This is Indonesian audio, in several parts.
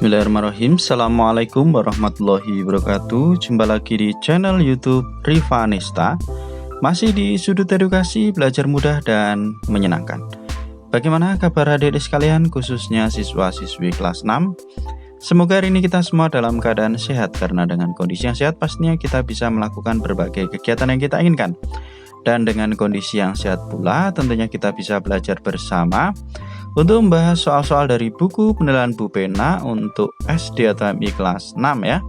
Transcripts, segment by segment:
Bismillahirrahmanirrahim. Assalamualaikum warahmatullahi wabarakatuh. Jumpa lagi di channel YouTube Riva Anesta. Masih di sudut edukasi, belajar mudah dan menyenangkan. Bagaimana kabar adik-adik sekalian, khususnya siswa-siswi kelas 6? Semoga hari ini kita semua dalam keadaan sehat, karena dengan kondisi yang sehat pastinya kita bisa melakukan berbagai kegiatan yang kita inginkan. Dan dengan kondisi yang sehat pula tentunya kita bisa belajar bersama untuk membahas soal-soal dari buku penilaian Bu Pena untuk SD atau MI kelas 6 ya.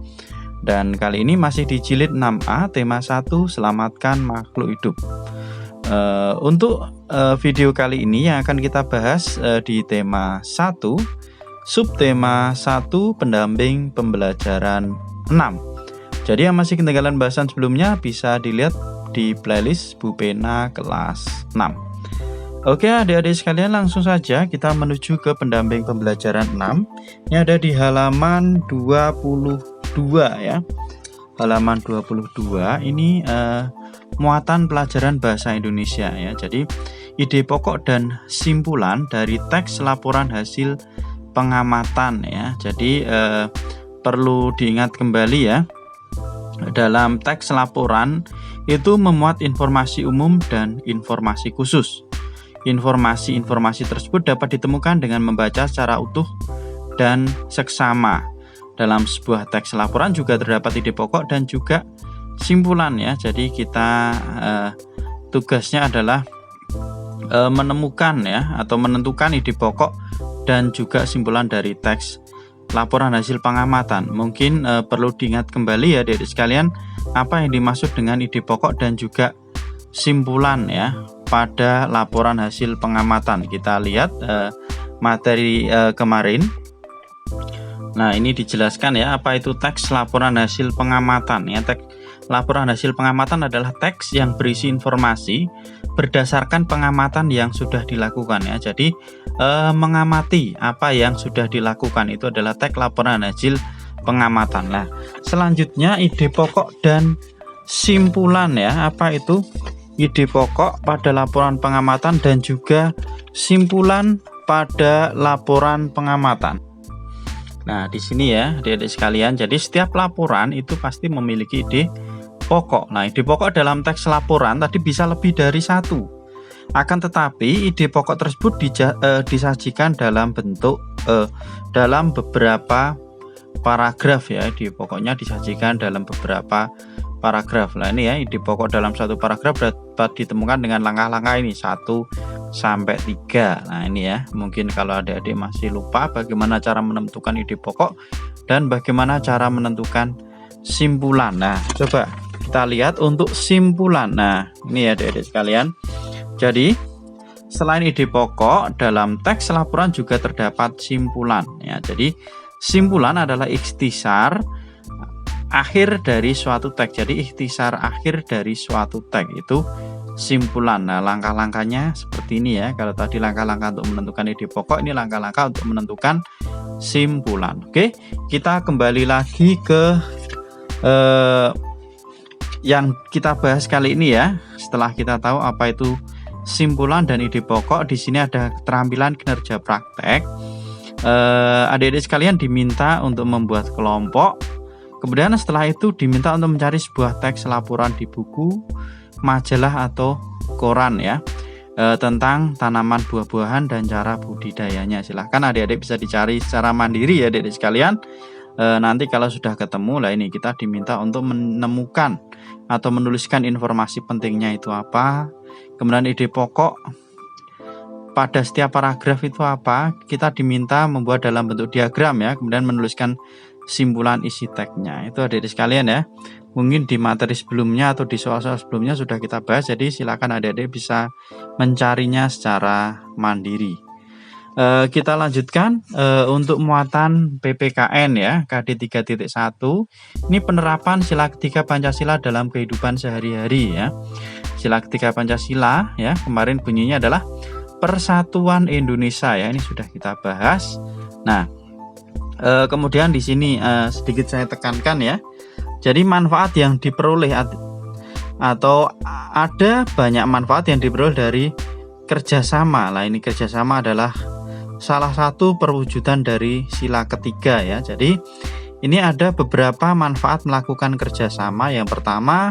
Dan kali ini masih di jilid 6A, tema 1, selamatkan makhluk hidup. Untuk video kali ini yang akan kita bahas di tema 1, subtema 1, pendamping pembelajaran 6. Jadi yang masih ketinggalan bahasan sebelumnya bisa dilihat di playlist Bu Pena kelas 6. Oke adik-adik sekalian, langsung saja kita menuju ke pendamping pembelajaran 6. Ini ada di halaman 22 ya. Halaman 22 ini muatan pelajaran bahasa Indonesia ya. Jadi ide pokok dan simpulan dari teks laporan hasil pengamatan ya. Jadi perlu diingat kembali ya. Dalam teks laporan itu memuat informasi umum dan informasi khusus. Informasi-informasi tersebut dapat ditemukan dengan membaca secara utuh dan seksama. Dalam sebuah teks laporan juga terdapat ide pokok dan juga simpulan ya. Jadi kita tugasnya adalah menemukan ya, atau menentukan ide pokok dan juga simpulan dari teks laporan hasil pengamatan. Mungkin perlu diingat kembali ya adik-adik sekalian, apa yang dimaksud dengan ide pokok dan juga simpulan ya pada laporan hasil pengamatan. Kita lihat materi kemarin. Nah, ini dijelaskan ya apa itu teks laporan hasil pengamatan ya. Teks laporan hasil pengamatan adalah teks yang berisi informasi berdasarkan pengamatan yang sudah dilakukan ya. Jadi mengamati apa yang sudah dilakukan itu adalah teks laporan hasil pengamatan. Nah, selanjutnya ide pokok dan simpulan ya. Apa itu ide pokok pada laporan pengamatan dan juga simpulan pada laporan pengamatan? Nah, di sini ya adik-adik sekalian, jadi setiap laporan itu pasti memiliki ide pokok. Nah, ide pokok dalam teks laporan tadi bisa lebih dari satu. Akan tetapi ide pokok tersebut disajikan dalam bentuk dalam beberapa paragraf ya. Ide pokoknya disajikan dalam beberapa paragraf. Nah, ini ya ide pokok dalam satu paragraf dapat ditemukan dengan langkah-langkah ini 1 sampai 3. Nah, ini ya, mungkin kalau adik-adik masih lupa bagaimana cara menentukan ide pokok dan bagaimana cara menentukan simpulan. Nah, coba kita lihat untuk simpulan. Nah, ini ya adik-adik sekalian. Jadi selain ide pokok, dalam teks laporan juga terdapat simpulan ya. Jadi simpulan adalah ikhtisar akhir dari suatu teks. Jadi ikhtisar akhir dari suatu teks itu simpulan. Nah, langkah-langkahnya seperti ini ya. Kalau tadi langkah-langkah untuk menentukan ide pokok, ini langkah-langkah untuk menentukan simpulan. Oke, kita kembali lagi ke yang kita bahas kali ini ya. Setelah kita tahu apa itu simpulan dan ide pokok, di sini ada keterampilan kinerja praktek. Adik-adik sekalian diminta untuk membuat kelompok. Kemudian setelah itu diminta untuk mencari sebuah teks laporan di buku, majalah atau koran ya, tentang tanaman buah-buahan dan cara budidayanya. Silahkan adik-adik bisa dicari secara mandiri ya adik-adik sekalian. Nanti kalau sudah ketemu lah, ini kita diminta untuk menemukan atau menuliskan informasi pentingnya itu apa. Kemudian ide pokok pada setiap paragraf itu apa. Kita diminta membuat dalam bentuk diagram ya. Kemudian menuliskan simpulan isi teksnya. Itu adik-adik sekalian ya. Mungkin di materi sebelumnya atau di soal-soal sebelumnya sudah kita bahas. Jadi silakan adik-adik bisa mencarinya secara mandiri. Kita lanjutkan untuk muatan PPKN ya, KD 3.1. Ini penerapan sila ketiga Pancasila dalam kehidupan sehari-hari ya. Sila ketiga Pancasila ya, kemarin bunyinya adalah Persatuan Indonesia ya. Ini sudah kita bahas. Nah, kemudian di sini sedikit saya tekankan ya. Jadi manfaat yang diperoleh atau ada banyak manfaat yang diperoleh dari kerjasama. Lah, ini kerjasama adalah salah satu perwujudan dari sila ketiga ya. Jadi ini ada beberapa manfaat melakukan kerjasama. Yang pertama,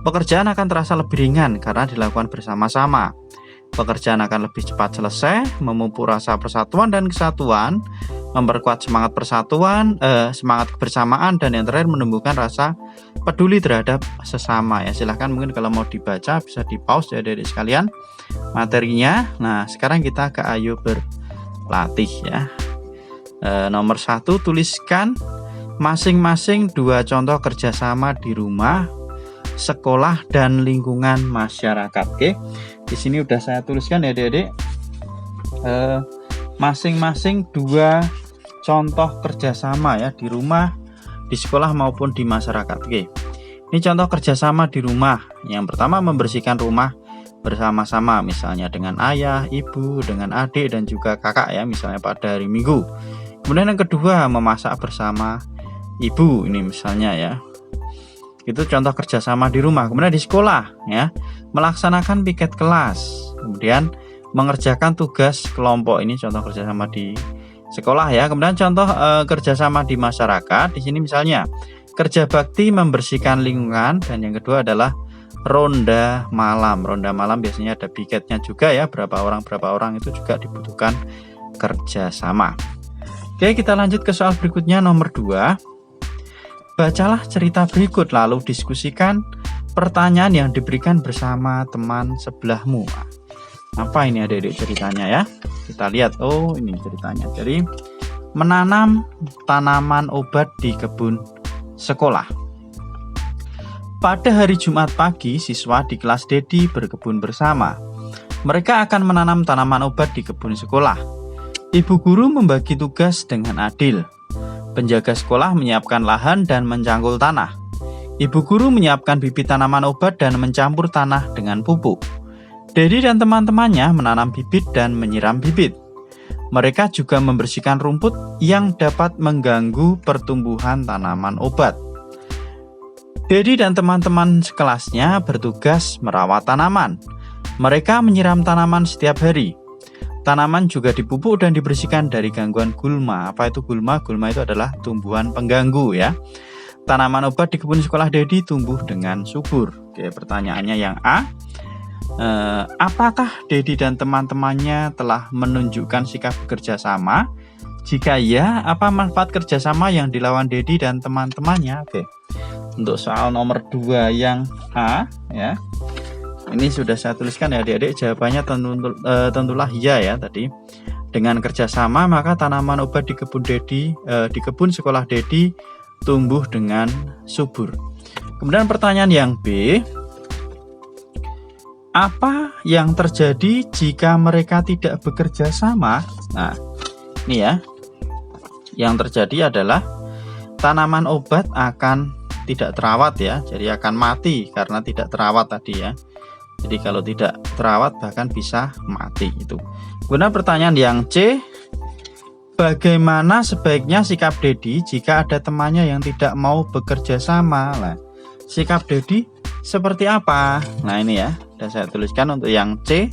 pekerjaan akan terasa lebih ringan karena dilakukan bersama-sama. Pekerjaan akan lebih cepat selesai, memupuk rasa persatuan dan kesatuan, memperkuat semangat persatuan, semangat kebersamaan, dan yang terakhir menumbuhkan rasa peduli terhadap sesama ya. Silahkan mungkin kalau mau dibaca bisa di pause ya adik-adik sekalian materinya. Nah sekarang kita ke ayo berlatih ya. Nomor 1, tuliskan masing-masing 2 contoh kerjasama di rumah, sekolah, dan lingkungan masyarakat. Oke, di sini udah saya tuliskan ya adik-adik, masing-masing 2 contoh kerjasama ya di rumah, di sekolah maupun di masyarakat. Oke, ini contoh kerjasama di rumah. Yang pertama, membersihkan rumah bersama-sama, misalnya dengan ayah, ibu, dengan adik, dan juga kakak ya, misalnya pada hari Minggu. Kemudian yang kedua, memasak bersama ibu, ini misalnya ya. Itu contoh kerjasama di rumah. Kemudian di sekolah ya, melaksanakan piket kelas, kemudian mengerjakan tugas kelompok, ini contoh kerjasama di sekolah ya. Kemudian contoh kerjasama di masyarakat, di sini misalnya kerja bakti membersihkan lingkungan, dan yang kedua adalah ronda malam. Ronda malam biasanya ada piketnya juga ya, berapa orang itu juga dibutuhkan kerjasama. Oke, kita lanjut ke soal berikutnya, nomor 2. Bacalah cerita berikut lalu diskusikan pertanyaan yang diberikan bersama teman sebelahmu. Apa ini adik-adik ceritanya ya? Kita lihat. Oh, ini ceritanya. Jadi, menanam tanaman obat di kebun sekolah. Pada hari Jumat pagi, siswa di kelas Dedi berkebun bersama. Mereka akan menanam tanaman obat di kebun sekolah. Ibu guru membagi tugas dengan adil. Penjaga sekolah menyiapkan lahan dan mencangkul tanah. Ibu guru menyiapkan bibit tanaman obat dan mencampur tanah dengan pupuk. Dedi dan teman-temannya menanam bibit dan menyiram bibit. Mereka juga membersihkan rumput yang dapat mengganggu pertumbuhan tanaman obat. Dedi dan teman-teman sekelasnya bertugas merawat tanaman. Mereka menyiram tanaman setiap hari. Tanaman juga dipupuk dan dibersihkan dari gangguan gulma. Apa itu gulma? Gulma itu adalah tumbuhan pengganggu ya. Tanaman obat di kebun sekolah Dedi tumbuh dengan subur. Oke, pertanyaannya yang A. Apakah Dedi dan teman-temannya telah menunjukkan sikap bekerja sama? Jika ya, apa manfaat kerjasama yang dilakukan Dedi dan teman-temannya? Oke, untuk soal nomor 2 yang A ya. Ini sudah saya tuliskan ya adik-adik, jawabannya tentulah iya ya tadi. Dengan kerjasama maka tanaman obat di kebun Dedi, di kebun sekolah Dedi tumbuh dengan subur. Kemudian pertanyaan yang B, apa yang terjadi jika mereka tidak bekerja sama? Nah, ini ya, yang terjadi adalah tanaman obat akan tidak terawat ya, jadi akan mati karena tidak terawat tadi ya. Jadi kalau tidak terawat bahkan bisa mati itu. Kemudian pertanyaan yang C, bagaimana sebaiknya sikap Dedi jika ada temannya yang tidak mau bekerja sama? Nah, sikap Dedi seperti apa? Nah ini ya, sudah saya tuliskan untuk yang C,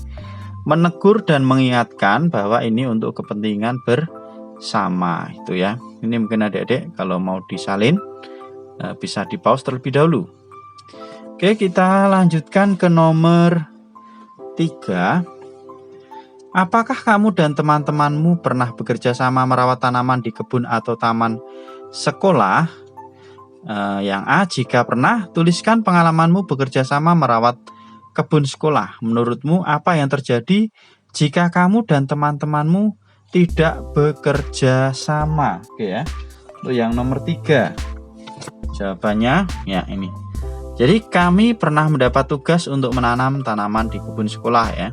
menegur dan mengingatkan bahwa ini untuk kepentingan bersama itu ya. Ini mungkin adik-adik kalau mau disalin bisa di pause terlebih dahulu. Oke, kita lanjutkan ke nomor 3. Apakah kamu dan teman-temanmu pernah bekerja sama merawat tanaman di kebun atau taman sekolah? Yang A, jika pernah, tuliskan pengalamanmu bekerja sama merawat kebun sekolah. Menurutmu apa yang terjadi jika kamu dan teman-temanmu tidak bekerja sama? Oke ya. Untuk yang nomor 3, jawabannya ya ini. Jadi kami pernah mendapat tugas untuk menanam tanaman di kebun sekolah ya.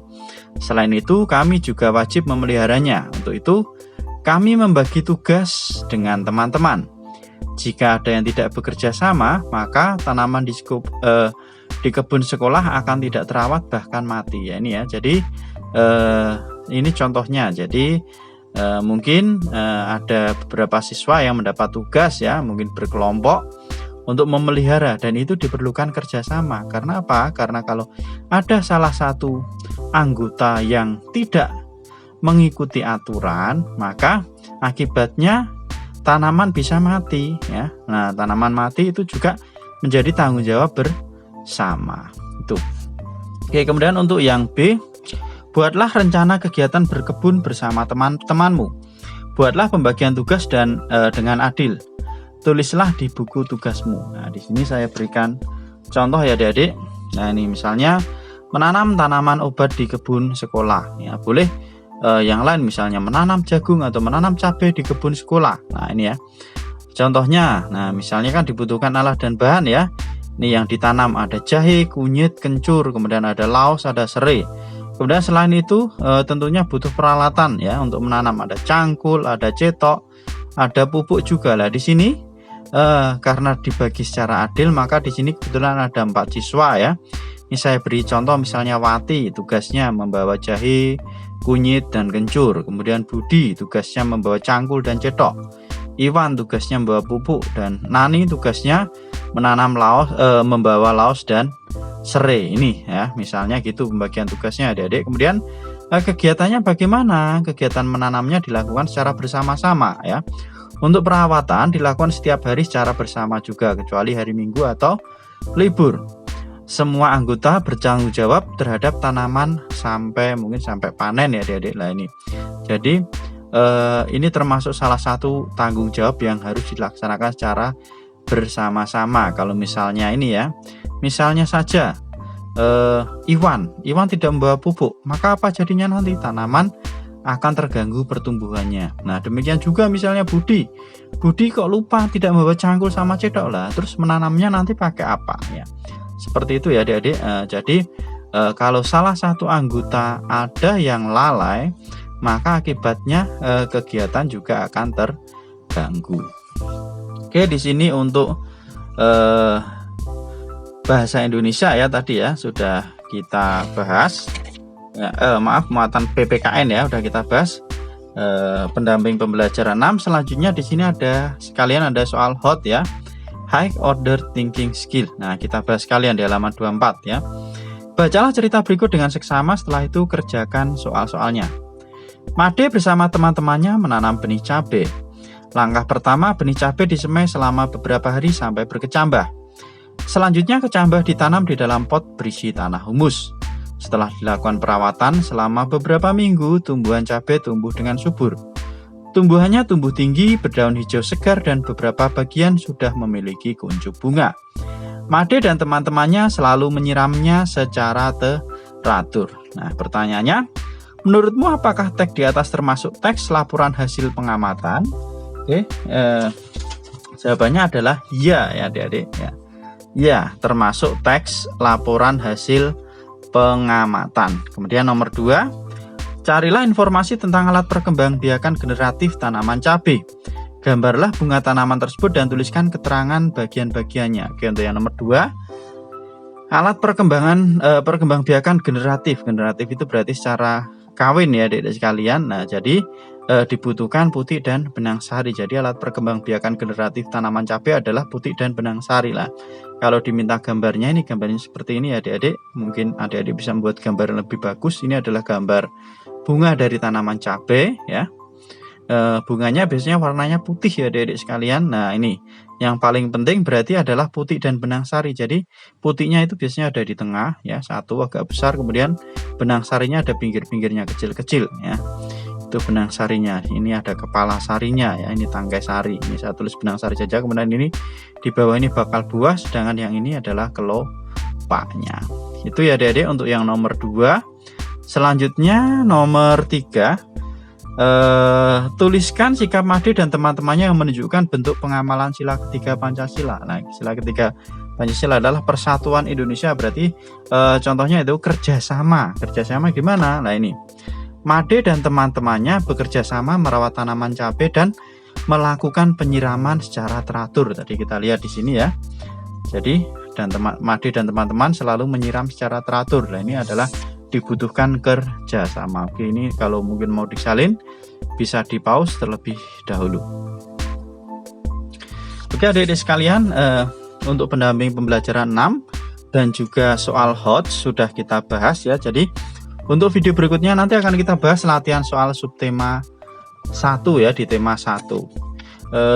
Selain itu kami juga wajib memeliharanya. Untuk itu kami membagi tugas dengan teman-teman. Jika ada yang tidak bekerja sama, maka tanaman di kebun sekolah akan tidak terawat bahkan mati ya ini ya. Jadi ini contohnya. Jadi mungkin ada beberapa siswa yang mendapat tugas ya, mungkin berkelompok untuk memelihara, dan itu diperlukan kerjasama. Karena apa? Karena kalau ada salah satu anggota yang tidak mengikuti aturan, maka akibatnya tanaman bisa mati ya. Nah, tanaman mati itu juga menjadi tanggung jawab bersama. Itu. Oke, kemudian untuk yang B, buatlah rencana kegiatan berkebun bersama teman-temanmu. Buatlah pembagian tugas dan dengan adil. Tulislah di buku tugasmu. Nah, di sini saya berikan contoh ya adik-adik. Nah, ini misalnya menanam tanaman obat di kebun sekolah. Ya, boleh yang lain misalnya menanam jagung atau menanam cabai di kebun sekolah. Nah, ini ya. Contohnya, nah misalnya kan dibutuhkan alat dan bahan ya. Ini yang ditanam ada jahe, kunyit, kencur, kemudian ada laos, ada serai. Kemudian selain itu tentunya butuh peralatan ya untuk menanam, ada cangkul, ada cetok, ada pupuk juga lah. Di sini karena dibagi secara adil, maka di sini kebetulan ada 4 siswa ya. Ini saya beri contoh misalnya Wati tugasnya membawa jahe, kunyit dan kencur. Kemudian Budi tugasnya membawa cangkul dan cetok. Iwan tugasnya membawa pupuk, dan Nani tugasnya menanam laos, membawa laos dan serai. Ini ya, misalnya gitu pembagian tugasnya adik-adik. Kemudian kegiatannya bagaimana? Kegiatan menanamnya dilakukan secara bersama-sama ya. Untuk perawatan dilakukan setiap hari secara bersama juga, kecuali hari Minggu atau libur. Semua anggota bertanggung jawab terhadap tanaman sampai panen ya adik-adik lah ini. Jadi ini termasuk salah satu tanggung jawab yang harus dilaksanakan secara bersama-sama. Kalau misalnya ini ya, misalnya saja Iwan tidak membawa pupuk, maka apa jadinya nanti? Tanaman akan terganggu pertumbuhannya. Nah, demikian juga misalnya Budi kok lupa tidak membawa cangkul sama cetok lah, terus menanamnya nanti pakai apa ya? Seperti itu ya adik-adik. Jadi kalau salah satu anggota ada yang lalai, maka akibatnya kegiatan juga akan terganggu. Oke, di sini untuk bahasa Indonesia ya tadi ya sudah kita bahas. Muatan PPKN ya udah kita bahas. Pendamping pembelajaran 6. Selanjutnya di sini ada soal hot ya. High order thinking skill. Nah, kita bahas sekalian di halaman 24 ya. Bacalah cerita berikut dengan seksama, setelah itu kerjakan soal-soalnya. Made bersama teman-temannya menanam benih cabai. Langkah pertama, benih cabai disemai selama beberapa hari sampai berkecambah. Selanjutnya kecambah ditanam di dalam pot berisi tanah humus. Setelah dilakukan perawatan selama beberapa minggu, tumbuhan cabai tumbuh dengan subur. Tumbuhannya tumbuh tinggi, berdaun hijau segar, dan beberapa bagian sudah memiliki kuncup bunga. Made dan teman-temannya selalu menyiramnya secara teratur. Nah, pertanyaannya, menurutmu apakah teks di atas termasuk teks laporan hasil pengamatan? Oke, jawabannya adalah ya adik-adik ya. Ya, termasuk teks laporan hasil pengamatan. Kemudian nomor 2, carilah informasi tentang alat perkembangbiakan generatif tanaman cabai. Gambarlah bunga tanaman tersebut dan tuliskan keterangan bagian-bagiannya. Oke, untuk yang nomor 2, alat perkembangbiakan generatif. Generatif itu berarti secara kawin ya adik-adik sekalian. Nah, jadi dibutuhkan putik dan benang sari. Jadi alat perkembangbiakan generatif tanaman cabai adalah putik dan benang sari lah. Kalau diminta gambarnya, ini gambarnya seperti ini adik-adik. Mungkin adik-adik bisa membuat gambar yang lebih bagus. Ini adalah gambar bunga dari tanaman cabai ya. Bunganya biasanya warnanya putih ya adik-adik sekalian. Nah, ini yang paling penting berarti adalah putik dan benang sari. Jadi putiknya itu biasanya ada di tengah ya, satu agak besar, kemudian benang sarinya ada pinggir-pinggirnya kecil-kecil ya. Itu benang sarinya. Ini ada kepala sarinya ya, ini tangkai sari. Ini saya tulis benang sari saja. Kemudian ini di bawah ini bakal buah, sedangkan yang ini adalah kelopaknya. Itu ya adik-adik untuk yang nomor 2. Selanjutnya nomor 3, tuliskan sikap Made dan teman-temannya yang menunjukkan bentuk pengamalan sila ketiga Pancasila. Nah, sila ketiga Pancasila adalah persatuan Indonesia, berarti contohnya itu kerjasama. Kerjasama gimana? Nah, ini Made dan teman-temannya bekerja sama merawat tanaman cabai dan melakukan penyiraman secara teratur. Tadi kita lihat di sini ya. Jadi Made dan teman-teman selalu menyiram secara teratur. Nah, ini adalah dibutuhkan kerjasama. Oke, ini kalau mungkin mau disalin bisa di pause terlebih dahulu. Oke adik-adik sekalian, untuk pendamping pembelajaran 6 dan juga soal hot sudah kita bahas ya. Jadi Untuk video berikutnya nanti akan kita bahas latihan soal subtema 1 ya, di tema 1.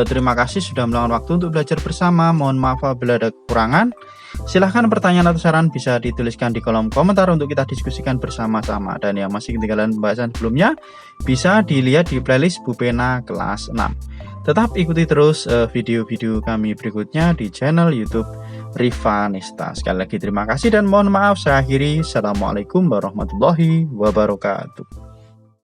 Terima kasih sudah meluangkan waktu untuk belajar bersama. Mohon maaf apabila ada kekurangan. Silahkan pertanyaan atau saran bisa dituliskan di kolom komentar untuk kita diskusikan bersama-sama. Dan yang masih ketinggalan pembahasan sebelumnya bisa dilihat di playlist Bu Pena kelas 6. Tetap ikuti terus video-video kami berikutnya di channel YouTube Rivanista. Sekali lagi terima kasih dan mohon maaf saya akhiri. Assalamualaikum warahmatullahi wabarakatuh.